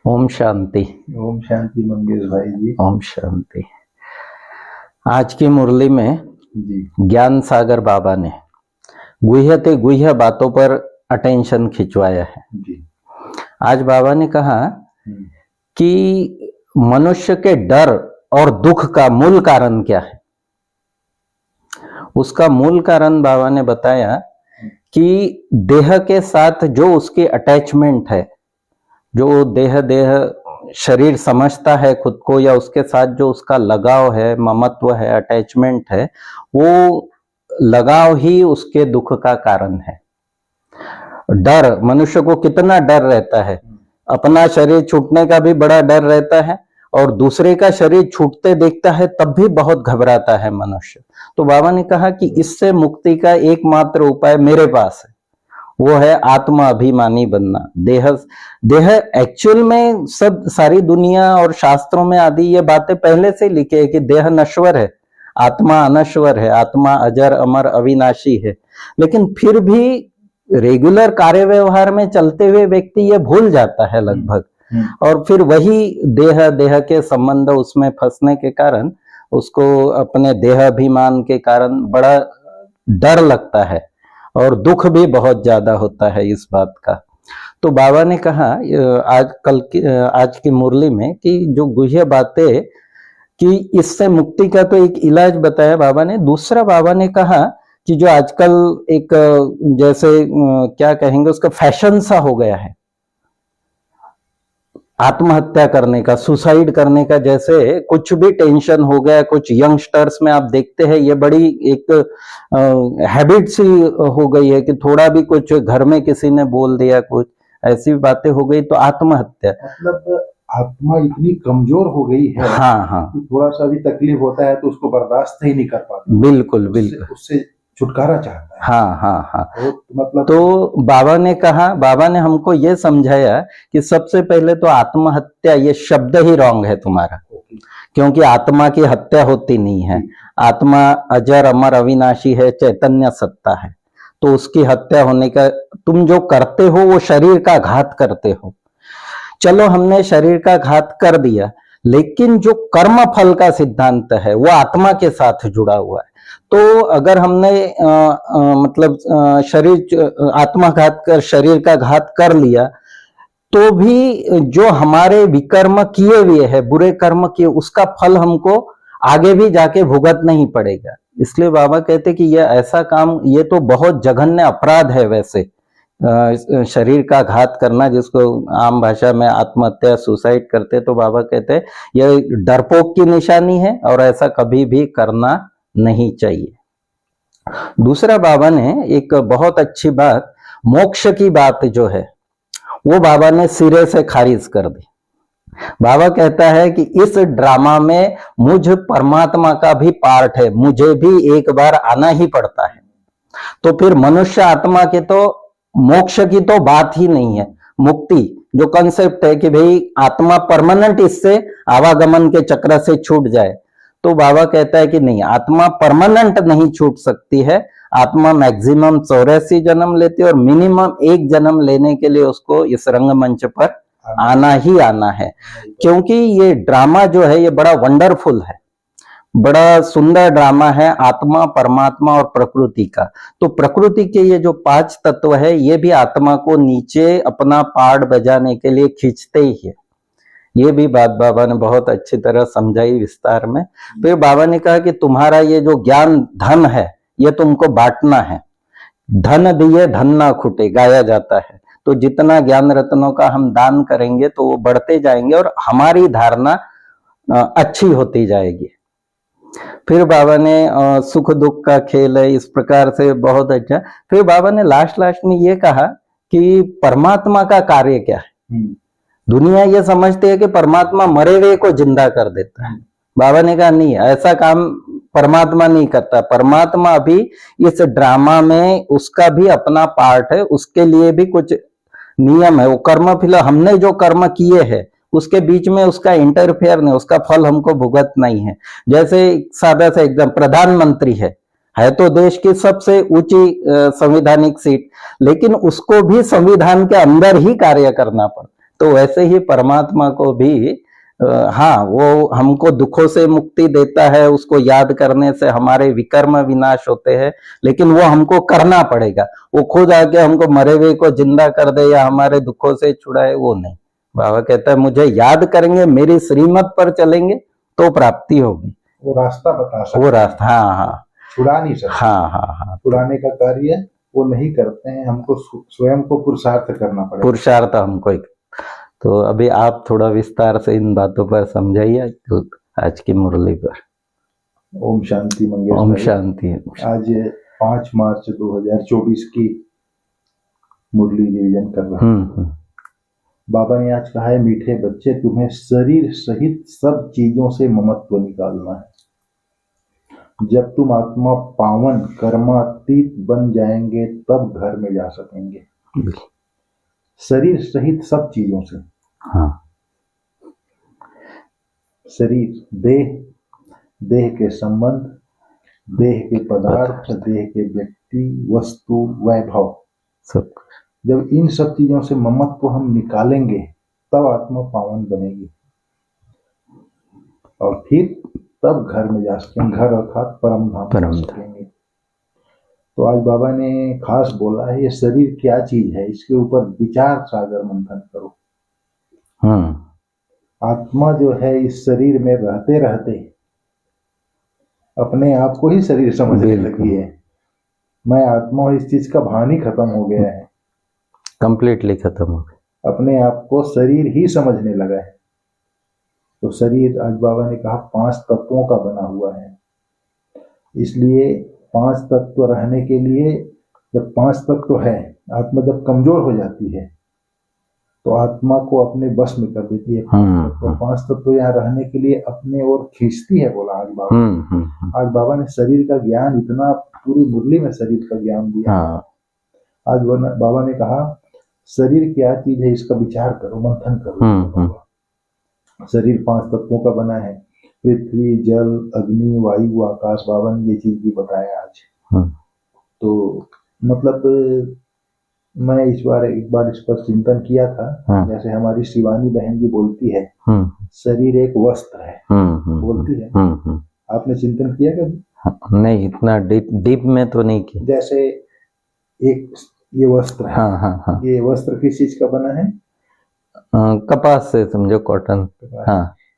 ओम शांति। ओम शांति मंगेश भाई जी। ओम शांति। आज की मुरली में जी ज्ञान सागर बाबा ने गुह्य ते गुह्य बातों पर अटेंशन खिंचवाया है। जी आज बाबा ने कहा कि मनुष्य के डर और दुख का मूल कारण क्या है। उसका मूल कारण बाबा ने बताया कि देह के साथ जो उसकी अटैचमेंट है, जो देह शरीर समझता है खुद को, या उसके साथ जो उसका लगाव है, ममत्व है, अटैचमेंट है, वो लगाव ही उसके दुख का कारण है। डर, मनुष्य को कितना डर रहता है, अपना शरीर छूटने का भी बड़ा डर रहता है और दूसरे का शरीर छूटते देखता है तब भी बहुत घबराता है मनुष्य। तो बाबा ने कहा कि इससे मुक्ति का एकमात्र उपाय मेरे पास है, वो है आत्मा अभिमानी बनना। देह एक्चुअल में सब सारी दुनिया और शास्त्रों में आदि ये बातें पहले से लिखे है कि देह नश्वर है, आत्मा अनश्वर है, आत्मा अजर अमर अविनाशी है। लेकिन फिर भी रेगुलर कार्य व्यवहार में चलते हुए व्यक्ति ये भूल जाता है लगभग, और फिर वही देह के संबंध उसमें फंसने के कारण उसको अपने देह अभिमान के कारण बड़ा डर लगता है और दुख भी बहुत ज्यादा होता है इस बात का। तो बाबा ने कहा आज की मुरली में कि जो गुह्य बातें, कि इससे मुक्ति का तो एक इलाज बताया बाबा ने। दूसरा बाबा ने कहा कि जो आजकल एक जैसे क्या कहेंगे उसका फैशन सा हो गया है, आत्महत्या करने का, सुसाइड करने का, जैसे कुछ भी टेंशन हो गया, कुछ यंगस्टर्स में आप देखते हैं ये बड़ी एक हैबिट सी हो गई है कि थोड़ा भी कुछ घर में किसी ने बोल दिया, कुछ ऐसी बातें हो गई तो आत्महत्या। मतलब आत्मा इतनी कमजोर हो गई है। हाँ हाँ, थोड़ा सा भी तकलीफ होता है तो उसको बर्दाश्त ही नहीं कर पाता। बिल्कुल बिल्कुल, उससे छुटकारा चाहता है। हाँ हाँ हाँ। मतलब तो बाबा ने कहा, बाबा ने हमको ये समझाया कि सबसे पहले तो आत्महत्या ये शब्द ही रॉन्ग है तुम्हारा, क्योंकि आत्मा की हत्या होती नहीं है। आत्मा अजर अमर अविनाशी है, चैतन्य सत्ता है, तो उसकी हत्या होने का, तुम जो करते हो वो शरीर का घात करते हो। चलो हमने शरीर का घात कर दिया, लेकिन जो कर्म फल का सिद्धांत है वो आत्मा के साथ जुड़ा हुआ है। तो अगर हमने शरीर आत्माघात कर, शरीर का घात कर लिया, तो भी जो हमारे विकर्म किए हुए हैं, बुरे कर्म किए, उसका फल हमको आगे भी जाके भुगत नहीं पड़ेगा। इसलिए बाबा कहते कि ये ऐसा काम, ये तो बहुत जघन्य अपराध है वैसे, शरीर का घात करना, जिसको आम भाषा में आत्महत्या, सुसाइड करते। तो बाबा कहते ये डरपोक की निशानी है और ऐसा कभी भी करना नहीं चाहिए। दूसरा बाबा ने एक बहुत अच्छी बात, मोक्ष की बात जो है वो बाबा ने सिरे से खारिज कर दी। बाबा कहता है कि इस ड्रामा में मुझ परमात्मा का भी पार्ट है, मुझे भी एक बार आना ही पड़ता है। तो फिर मनुष्य आत्मा के तो मोक्ष की तो बात ही नहीं है। मुक्ति जो कंसेप्ट है कि भाई आत्मा परमानेंट इससे आवागमन के चक्र से छूट जाए, तो बाबा कहता है कि नहीं, आत्मा परमानेंट नहीं छूट सकती है। आत्मा मैक्सिमम 84 जन्म लेती है और मिनिमम 1 जन्म लेने के लिए उसको इस रंगमंच पर आना ही आना है। क्योंकि ये ड्रामा जो है ये बड़ा वंडरफुल है, बड़ा सुंदर ड्रामा है आत्मा, परमात्मा और प्रकृति का। तो प्रकृति के ये जो 5 तत्व है ये भी आत्मा को नीचे अपना पार्ट बजाने के लिए खींचते ही है। ये भी बात बाबा ने बहुत अच्छी तरह समझाई विस्तार में। फिर बाबा ने कहा कि तुम्हारा ये जो ज्ञान धन है ये तुमको बांटना है। धन दिए धन ना खुटे, गाया जाता है। तो जितना ज्ञान रत्नों का हम दान करेंगे तो वो बढ़ते जाएंगे और हमारी धारणा अच्छी होती जाएगी। फिर बाबा ने सुख दुख का खेल है, इस प्रकार से बहुत अच्छा। फिर बाबा ने लास्ट में ये कहा कि परमात्मा का कार्य क्या है। दुनिया ये समझती है कि परमात्मा मरे हुए को जिंदा कर देता है। बाबा ने कहा नहीं, ऐसा काम परमात्मा नहीं करता। परमात्मा अभी इस ड्रामा में उसका भी अपना पार्ट है, उसके लिए भी कुछ नियम है। वो कर्म, फिलहाल हमने जो कर्म किए हैं उसके बीच में उसका इंटरफेयर नहीं, उसका फल हमको भुगतना ही है। जैसे सादा सा एकदम प्रधानमंत्री है तो देश की सबसे ऊंची संवैधानिक सीट, लेकिन उसको भी संविधान के अंदर ही कार्य करना पड़ता। तो वैसे ही परमात्मा को भी हाँ, वो हमको दुखों से मुक्ति देता है, उसको याद करने से हमारे विकर्म विनाश होते हैं, लेकिन वो हमको करना पड़ेगा। वो खुद आके हमको मरे हुए को जिंदा कर दे या हमारे दुखों से छुड़ाए, वो नहीं। बाबा कहता है मुझे याद करेंगे, मेरी श्रीमत पर चलेंगे तो प्राप्ति होगी। वो रास्ता बता सकते वो रास्ता, हाँ हाँ, छुड़ा नहीं सकते। हाँ हाँ हाँ, छुड़ाने का कार्य वो नहीं करते हैं, हमको स्वयं को पुरुषार्थ करना पड़ेगा। पुरुषार्थ हमको। तो अभी आप थोड़ा विस्तार से इन बातों पर समझाइए तो आज की मुरली पर। ओम शांति मंगेश ओम भाई। शांति। आज 5 मार्च 2024 की मुरली रिवीजन कर रहे हैं। बाबा ने आज कहा है, मीठे बच्चे तुम्हें शरीर सहित सब चीजों से ममत्व निकालना है। जब तुम आत्मा पावन कर्मातीत बन जाएंगे तब घर में जा सकेंगे। शरीर सहित सब चीजों से। हाँ। शरीर, देह के संबंध, देह के पदार्थ, देह के व्यक्ति, वस्तु, वैभव, सब। जब इन सब चीजों से ममत्व हम निकालेंगे तब आत्मा पावन बनेगी और फिर तब घर में जा सकेंगे। घर अर्थात परम धाम जा सकेंगे। तो आज बाबा ने खास बोला है, ये शरीर क्या चीज है, इसके ऊपर विचार सागर मंथन करो। आत्मा जो है इस शरीर में रहते रहते अपने आप को ही शरीर समझने लगी है। मैं आत्मा हूं, इस चीज का भान ही खत्म हो गया है, कंप्लीटली खत्म हो गया। अपने आप को शरीर ही समझने लगा है। तो शरीर, आज बाबा ने कहा, 5 तत्वों का बना हुआ है। इसलिए 5 तत्व रहने के लिए, जब 5 तत्व है, आत्मा जब कमजोर हो जाती है तो आत्मा को अपने बस में कर देती है। 5 तत्व यहाँ रहने के लिए अपने ओर खींचती है, बोला आज बाबा। आज बाबा ने शरीर का ज्ञान इतना, पूरी मुरली में शरीर का ज्ञान दिया। आज बाबा ने कहा शरीर क्या चीज है, इसका विचार करो, मंथन करो। शरीर 5 तत्वों का बना है, पृथ्वी, जल, अग्नि, वायु, आकाश। बाबा ने ये चीज भी बताया आज। तो मतलब मैं एक बार इस पर चिंतन किया था। जैसे हमारी शिवानी बहन जी बोलती है, शरीर एक वस्त्र है, बोलती है। आपने चिंतन किया कभी? नहीं, इतना डीप में तो नहीं किया। जैसे एक ये वस्त्र है, ये वस्त्र किस चीज का बना है? कपास से, समझो कॉटन।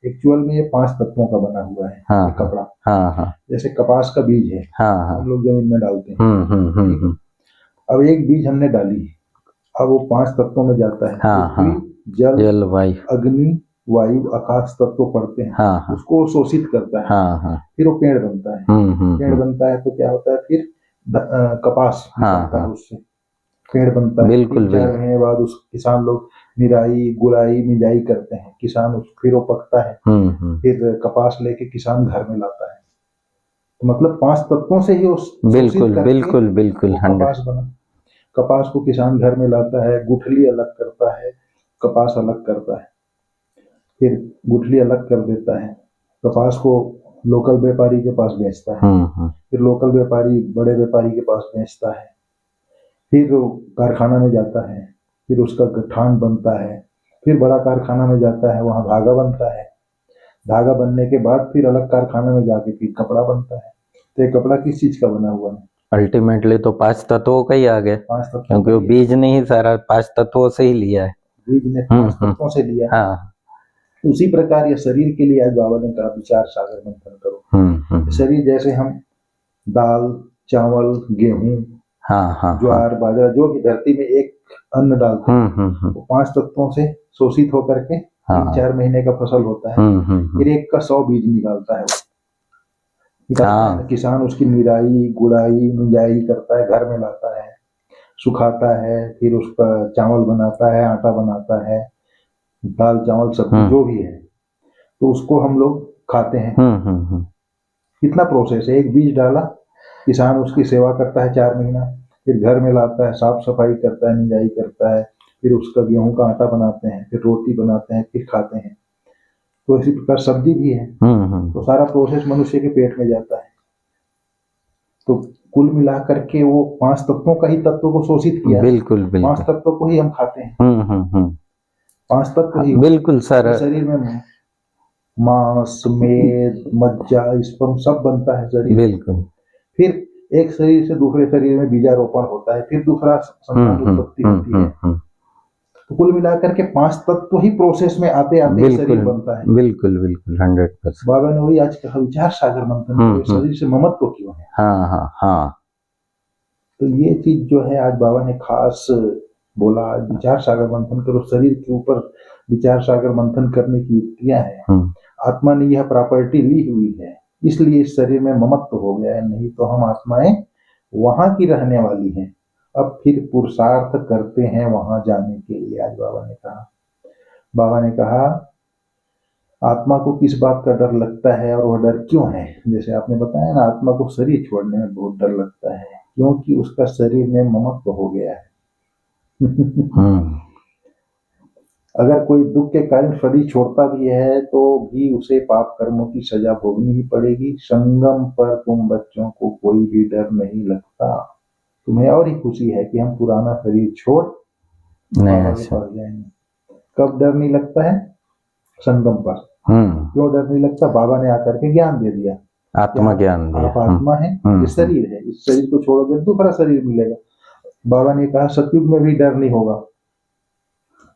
एक्चुअल में ये 5 तत्वों का बना हुआ है। ये कपड़ा, जैसे कपास का बीज है, हम लोग जमीन में डालते हैं। अब एक बीज हमने डाली, अब वो 5 तत्वों में जाता है। पृथ्वी, जल, अग्नि, वायु, आकाश तत्व पड़ते हैं। उसको शोषित करता है, फिर वो पेड़ बनता है। पेड़ बनता है तो क्या होता है, फिर कपास बनता है, उससे पेड़ बनता है। 3-4 महीने बाद उस किसान लोग निराई, गुड़ाई, मिंजाई करते हैं। किसान फिर वो पकता है, फिर कपास लेके किसान घर में लाता है। तो मतलब 5 तत्वों से ही उस बिल्कुल कपास बना। कपास को किसान घर में लाता है, गुठली अलग करता है, कपास अलग करता है, फिर गुठली अलग कर देता है, कपास को लोकल व्यापारी के पास बेचता है, फिर लोकल व्यापारी बड़े व्यापारी के पास बेचता है, फिर वो कारखाना में जाता है, फिर उसका गठान बनता है, फिर बड़ा कारखाना में जाता है, वहां धागा बनता है। धागा बनने के बाद फिर अलग कारखाना में जाके फिर कपड़ा बनता है। तो ये कपड़ा किस चीज का बना हुआ है? अल्टीमेटली तो 5 तत्वों का ही आ गया, 5 तत्व, क्योंकि वो बीज नहीं, सारा 5 तत्वों से ही लिया है। बीज ने 5 तत्वों से लिया। उसी प्रकार ये शरीर के लिए आज बाबा ने कहा विचार सागर मंथन करो। शरीर जैसे हम दाल, चावल, गेहूं, ज्वार, बाजरा, जो भी धरती में एक अन्न डालते हैं, वो 5 तत्वों से शोषित होकर के 3-4 महीने का फसल होता है। फिर एक का 100 बीज निकालता है। किसान उसकी निराई, गुड़ाई, मिंजाई करता है, घर में लाता है, सुखाता है, फिर उसका चावल बनाता है, आटा बनाता है, दाल, चावल, सब्जी जो भी है, तो उसको हम लोग खाते हैं। कितना प्रोसेस है। एक बीज डाला, किसान उसकी सेवा करता है 4 महीना, फिर घर में लाता है, साफ सफाई करता है, निंजाई करता है, फिर उसका गेहूं का आटा बनाते हैं, फिर रोटी बनाते हैं, फिर खाते हैं। तो इसी प्रकार सब्जी भी है। तो सारा प्रोसेस मनुष्य के पेट में जाता है। तो कुल मिलाकर के वो 5 तत्वों का ही तत्व को शोषित किया। बिल्कुल 5 तत्वों को ही हम खाते हैं। पांच तत्व ही बिल्कुल सर, शरीर में मांस, मेद, मज्जा, स्पर्म सब बनता है शरीर। बिल्कुल। फिर एक शरीर से दूसरे शरीर में बीजारोपण होता है, फिर दूसरा संतान उत्पत्ति होती है। तो कुल मिलाकर के पांच तत्व ही प्रोसेस में आते आते शरीर बनता है। बिल्कुल बिल्कुल 100%। बाबा ने वही आज कहा, विचार सागर मंथन, शरीर से ममत्व क्यों है। हाँ हाँ हाँ। तो ये चीज जो है आज बाबा ने खास बोला, विचार सागर मंथन करो। शरीर के ऊपर विचार सागर मंथन करने की युक्तियां हैं। आत्मा ने यह प्रॉपर्टी ली हुई है, इसलिए इस शरीर में ममत्व हो गया है, नहीं तो हम आत्माएं वहां की रहने वाली हैं। अब फिर पुरुषार्थ करते हैं वहां जाने के लिए। आज बाबा ने कहा आत्मा को किस बात का डर लगता है और वह डर क्यों है। जैसे आपने बताया ना, आत्मा को शरीर छोड़ने में बहुत डर लगता है, क्योंकि उसका शरीर में ममत्व हो गया है। अगर कोई दुख के कारण शरीर छोड़ता भी है तो भी उसे पाप कर्मों की सजा भोगनी ही पड़ेगी। संगम पर तुम बच्चों को कोई भी डर नहीं लगता। तुम्हें और ही खुशी है कि हम पुराना शरीर छोड़ बाबा के पास जाएंगे। कब डर नहीं लगता है? संगम पर। क्यों डर नहीं लगता? बाबा ने आकर के ज्ञान दे दिया, आत्मा ज्ञान दिया। आप आत्मा है, ये शरीर है, इस शरीर को छोड़ोगे दूसरा शरीर मिलेगा। बाबा ने कहा सतयुग में भी डर नहीं होगा।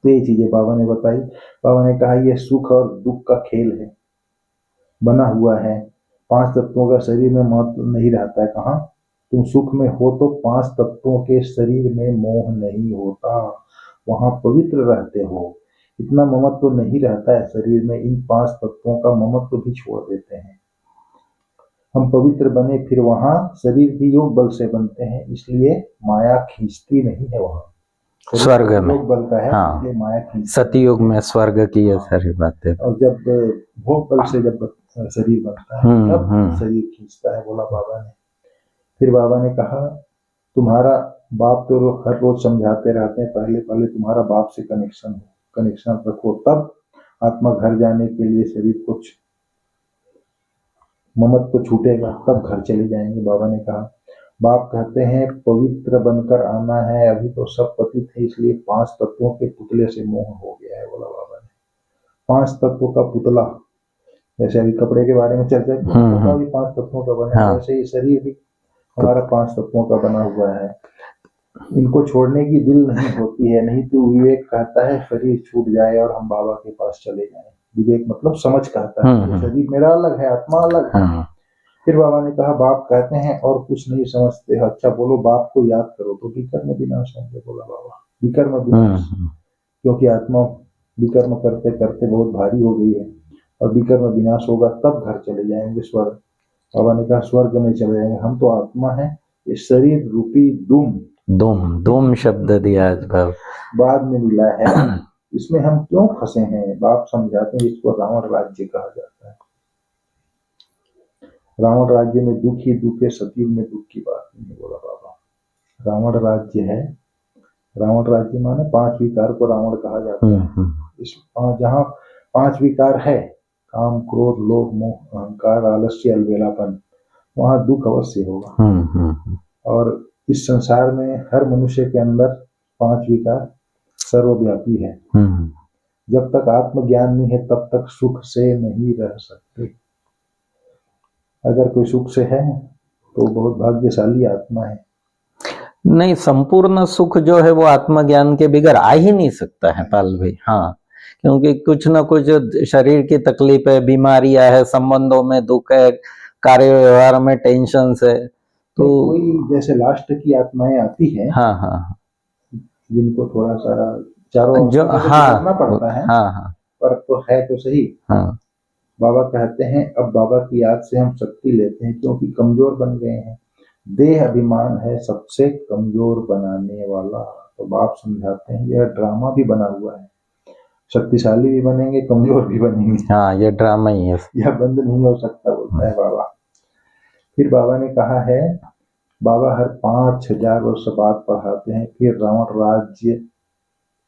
तो ये चीजें बाबा ने बताई। बाबा ने कहा यह सुख और दुख का खेल है, बना हुआ है। पांच तत्वों का शरीर में महत्व नहीं रहता है। कहाँ तुम सुख में हो तो पांच तत्वों के शरीर में मोह नहीं होता, वहां पवित्र रहते हो। इतना ममत्व नहीं रहता है शरीर में। इन पांच तत्वों का ममत्व भी छोड़ देते हैं, हम पवित्र बने, फिर वहां शरीर भी योग बल से बनते हैं, इसलिए माया खींचती नहीं है। वहां स्वर्ग में भोग बल का है, हाँ, इसलिए माया खींचती। सतयुग में स्वर्ग की ये सारी बातें। और जब भोग बल से जब शरीर बनता है तब शरीर खींचता है, बोला बाबा ने। फिर बाबा ने कहा तुम्हारा बाप तो हर रोज समझाते रहते हैं, पहले तुम्हारा बाप से कनेक्शन रखो, तब आत्मा घर जाने के लिए शरीर को ममत्व तो छूटेगा, तब घर चले जाएंगे। बाबा ने कहा बाप कहते हैं पवित्र बनकर आना है, अभी तो सब पतित है, इसलिए पांच तत्वों के पुतले से मोह हो गया है, बोला बाबा ने। पांच तत्वों का पुतला, जैसे अभी कपड़े के बारे में चर्चा की, भी पांच तत्वों का बना है, वैसे ही शरीर भी हमारा पांच तत्वों का बना हुआ है। इनको छोड़ने की दिल नहीं होती है, नहीं तो विवेक कहता है शरीर छूट जाए और हम बाबा के पास चले जाएं। विवेक मतलब समझ कहता है शरीर मेरा अलग है, आत्मा अलग है। फिर बाबा ने कहा बाप कहते हैं और कुछ नहीं समझते। अच्छा बोलो बाप को याद करो तो विकर्म विनाश होंगे, बोला बाबा। विकर्म विनाश, क्योंकि आत्मा विकर्म करते करते बहुत भारी हो गई है, और विकर्म विनाश होगा तब घर चले जाएंगे स्वर्ग। बाबा ने कहा स्वर्ग में चले जाएंगे, हम तो आत्मा है, ये शरीर रूपी दुम शब्द दिया आज बाद में मिला है, इसमें हम क्यों फंसे हैं। बाप समझाते हैं इसको रावण राज्य कहा जाता है। रावण राज्य में दुख ही दुख है, सतयुग में दुख की बात नहीं, बोला बाबा। रावण राज्य है, रावण राज्य माने पांच विकार को रावण कहा जाता है। इस जहाँ पांच विकार है, काम क्रोध लोभ मोह अहंकार आलस्य अलबेलापन, वहां दुख अवश्य होगा। और इस संसार में हर मनुष्य के अंदर पांच विकार सर्वव्यापी है। जब तक आत्मज्ञान नहीं है तब तक सुख से नहीं रह सकते। अगर कोई सुख से है तो बहुत भाग्यशाली आत्मा है। नहीं, संपूर्ण सुख जो है वो आत्मज्ञान के बगैर आ ही नहीं सकता है पाल भाई। हाँ, क्योंकि कुछ न कुछ शरीर की तकलीफ है, बीमारियां है, संबंधों में दुख है, कार्य व्यवहार में टेंशन है। तो कोई जैसे लास्ट की आत्माएं आती हैं, हाँ, जिनको थोड़ा सा चारों जो करना पड़ता है, पर तो है तो सही। बाबा कहते हैं अब बाबा की याद से हम शक्ति लेते हैं, क्योंकि कमजोर बन गए हैं। देह अभिमान है सबसे कमजोर बनाने वाला। तो बाप समझाते हैं यह ड्रामा भी बना हुआ है, शक्तिशाली भी बनेंगे, कमजोर भी बनेंगे। हाँ, ये ड्रामा ही है, यह बंद नहीं हो सकता, बोलता है बाबा। फिर बाबा ने कहा है, बाबा हर 5000 वर्ष बाद पढ़ाते हैं, फिर रावण राज्य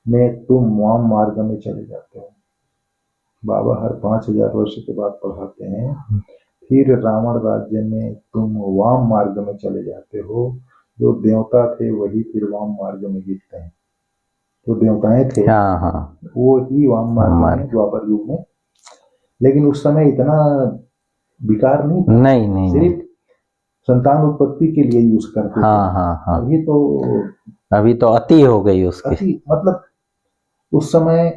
में तुम वाम मार्ग में चले जाते हो। बाबा हर 5000 वर्ष के बाद पढ़ाते हैं, फिर रावण राज्य में तुम वाम मार्ग में चले जाते हो। जो देवता थे वही फिर वाम मार्ग में गिरते हैं। जो देवताएं थे हाँ हाँ वो ही वाम मार्ग मार्ग। में द्वापर युग में, लेकिन उस समय इतना विकार नहीं था, नहीं नहीं नहीं। सिर्फ संतान उत्पत्ति के लिए यूज करते थे। हाँ हाँ हाँ। अभी तो अति हो गई उसकी। अति मतलब उस समय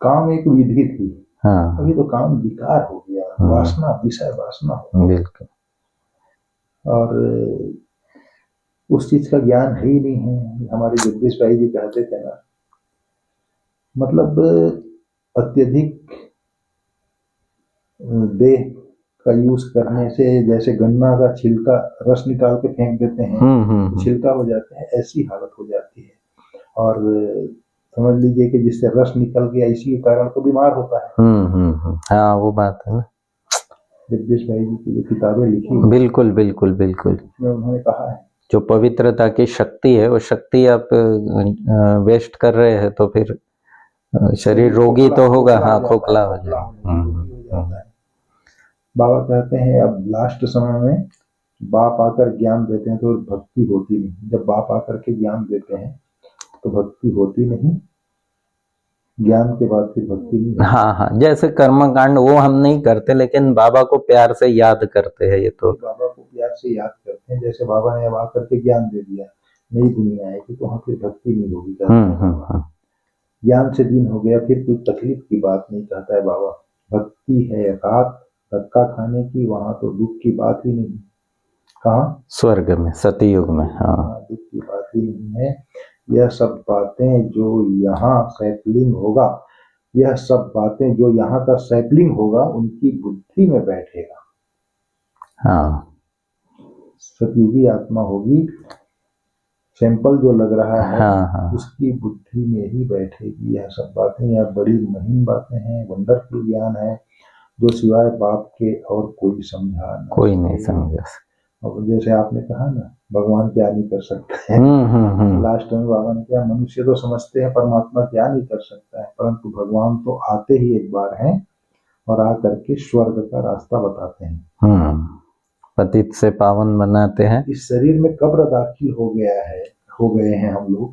काम एक विधि थी, हाँ अभी तो काम विकार हो गया, वासना, विषय वासना हो गया। बिल्कुल। और उस चीज का ज्ञान है ही नहीं है। हमारे जगदीश भाई जी कहते थे ना, मतलब अत्यधिक देह का यूज करने से, जैसे गन्ना का छिलका रस निकाल के फेंक देते हैं तो छिलका हो जाता है, ऐसी हालत हो जाती है। और समझ लीजिए कि जिससे रस निकल गया इसी के कारण तो बीमार होता है। हाँ वो बात है ना। जगदीश भाई जी की जो किताबें लिखी, बिल्कुल बिल्कुल बिल्कुल, उसमें उन्होंने कहा है जो पवित्रता की शक्ति है वो शक्ति आप वेस्ट कर रहे हैं तो फिर शरीर रोगी तो होगा। हाँ खोखला हो जाएगा। बाबा कहते हैं अब लास्ट समय में बाप आकर ज्ञान देते हैं तो भक्ति होती नहीं। जब बाप आकर के ज्ञान देते हैं तो भक्ति होती नहीं, ज्ञान के बाद फिर भक्ति नहीं होती। हाँ हाँ, जैसे कर्म कांड वो हम नहीं करते लेकिन बाबा को प्यार से याद करते हैं। ये तो बाबा को प्यार से याद करते हैं। जैसे बाबा ने अब आकर के ज्ञान दे दिया, नई दुनिया है कि तो वहां फिर भक्ति नहीं होगी। ज्ञान से दिन हो गया, फिर कोई तकलीफ की बात नहीं कहता है बाबा। भक्ति है रात धक्का खाने की, वहां तो दुख की बात ही नहीं। कहाँ? स्वर्ग में, सतयुग में। हाँ दुख की बात ही नहीं है। यह सब बातें जो यहाँ सैपलिंग होगा, यह सब बातें जो यहाँ का सैपलिंग होगा उनकी बुद्धि में बैठेगा। हाँ सतयुगी आत्मा होगी, सैंपल जो लग रहा है हाँ। उसकी बुद्धि में ही बैठेगी। यह सब बातें, यह बड़ी महीन बातें हैं, वंडरफुल ज्ञान है जो सिवाय बाप के और कोई समझा नहीं, कोई नहीं समझा। और जैसे आपने कहा ना, भगवान क्या नहीं कर सकते हैं। लास्ट में बाबा ने कहा मनुष्य तो समझते हैं परमात्मा क्या नहीं कर सकता है, परंतु भगवान तो आते ही एक बार हैं और आकर के स्वर्ग का रास्ता बताते हैं। पतित से पावन बनाते हैं। इस शरीर में कब्र दाखिल हो गए हैं हम लोग।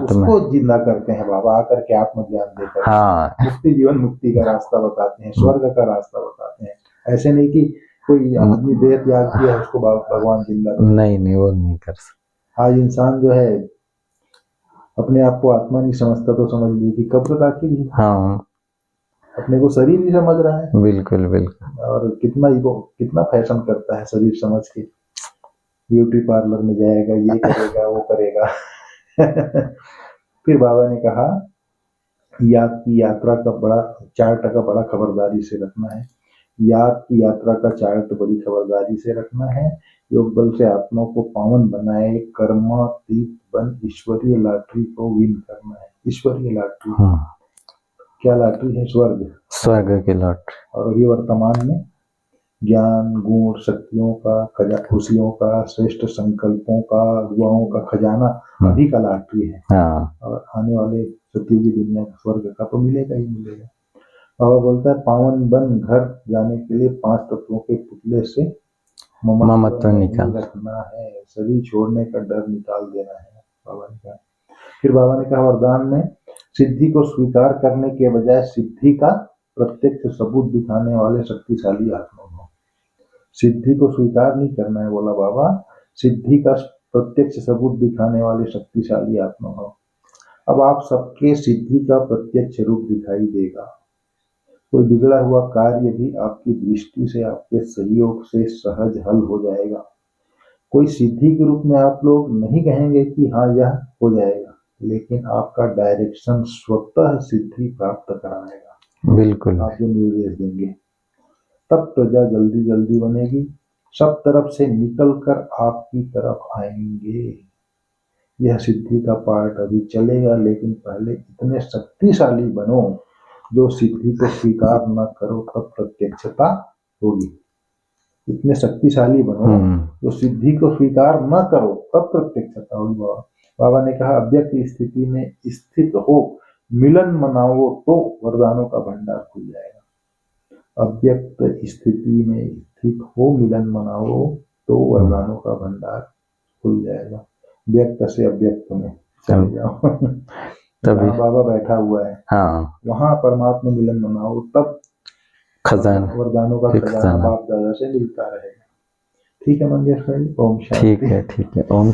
उसको जिंदा करते हैं बाबा आकर के, आत्मज्ञान देकर। हाँ। मुक्ति, जीवन मुक्ति का रास्ता बताते हैं, स्वर्ग का रास्ता बताते हैं। ऐसे नहीं कि कोई आदमी देह त्याग किया उसको भगवान जिंदा नहीं वो नहीं कर सकता। आज इंसान जो है अपने आप को आत्मा नहीं समझता तो समझ लीजिए कि कब्र दाखिल ही। हाँ अपने को शरीर ही समझ रहा है। बिल्कुल बिल्कुल। और कितना ईगो, कितना फैशन करता है शरीर समझ के। ब्यूटी पार्लर में जाएगा, ये करेगा वो करेगा। फिर बाबा ने कहा याद की यात्रा का बड़ा चार्ट का बड़ा खबरदारी से रखना है। याद की यात्रा का चार्ट बड़ी खबरदारी से रखना है। योग बल से आत्मा को पावन बनाए, कर्मातीत बन ईश्वरीय लॉटरी को विन करना है। ईश्वरीय लॉटरी क्या लॉटरी है? स्वर्ग की लॉटरी। और अभी वर्तमान में ज्ञान, गुण, शक्तियों का, खुशियों का, श्रेष्ठ संकल्पों का, दुआओं का खजाना अभी का लॉटरी है। और आने वाले सतयुगी दुनिया का स्वर्ग का तो मिलेगा ही मिलेगा। बाबा बोलता है पावन बन घर जाने के लिए 5 तत्वों के पुतले से ममत्व निकाल रखना है, शरीर छोड़ने का डर निकाल देना है, बाबा ने कहा। फिर बाबा ने कहा वरदान में सिद्धि को स्वीकार करने के बजाय सिद्धि का प्रत्यक्ष सबूत दिखाने वाले शक्तिशाली आत्मा हो। सिद्धि को स्वीकार नहीं करना है, बोला बाबा, सिद्धि का प्रत्यक्ष सबूत दिखाने वाले शक्तिशाली आत्मा हो। अब आप सबके सिद्धि का प्रत्यक्ष रूप दिखाई देगा। कोई बिगड़ा हुआ कार्य भी आपकी दृष्टि से, आपके सहयोग से सहज हल हो जाएगा। कोई सिद्धि के रूप में आप लोग नहीं कहेंगे कि हाँ यह हो जाएगा, लेकिन आपका डायरेक्शन स्वतः सिद्धि प्राप्त कराएगा। बिल्कुल। आप जो निर्देश देंगे तब प्रजा जल्दी जल्दी बनेगी, सब तरफ से निकल कर आपकी तरफ आएंगे। यह सिद्धि का पार्ट अभी चलेगा, लेकिन पहले इतने शक्तिशाली बनो जो सिद्धि को स्वीकार न करो तब प्रत्यक्षता होगी। इतने शक्तिशाली बनो जो सिद्धि को स्वीकार न करो तब प्रत्यक्षता होगी। बाबा ने कहा अव्यक्त स्थिति में स्थित हो, मिलन मनाओ तो वरदानों का भंडार खुल जाएगा। अव्यक्त स्थिति में स्थित हो, मिलन मनाओ तो वरदानों का भंडार खुल जाएगा। व्यक्त से अव्यक्त में चले जाओ। तभी जहाँ बाबा बैठा हुआ है हाँ वहां परमात्मा मिलन मनाओ, तब खजाना वरदानों का एक खजाना खजाना। बाप दादा से मिलता रहेगा। ठीक है मंगेश भाई, ओम शांति। ठीक है ओम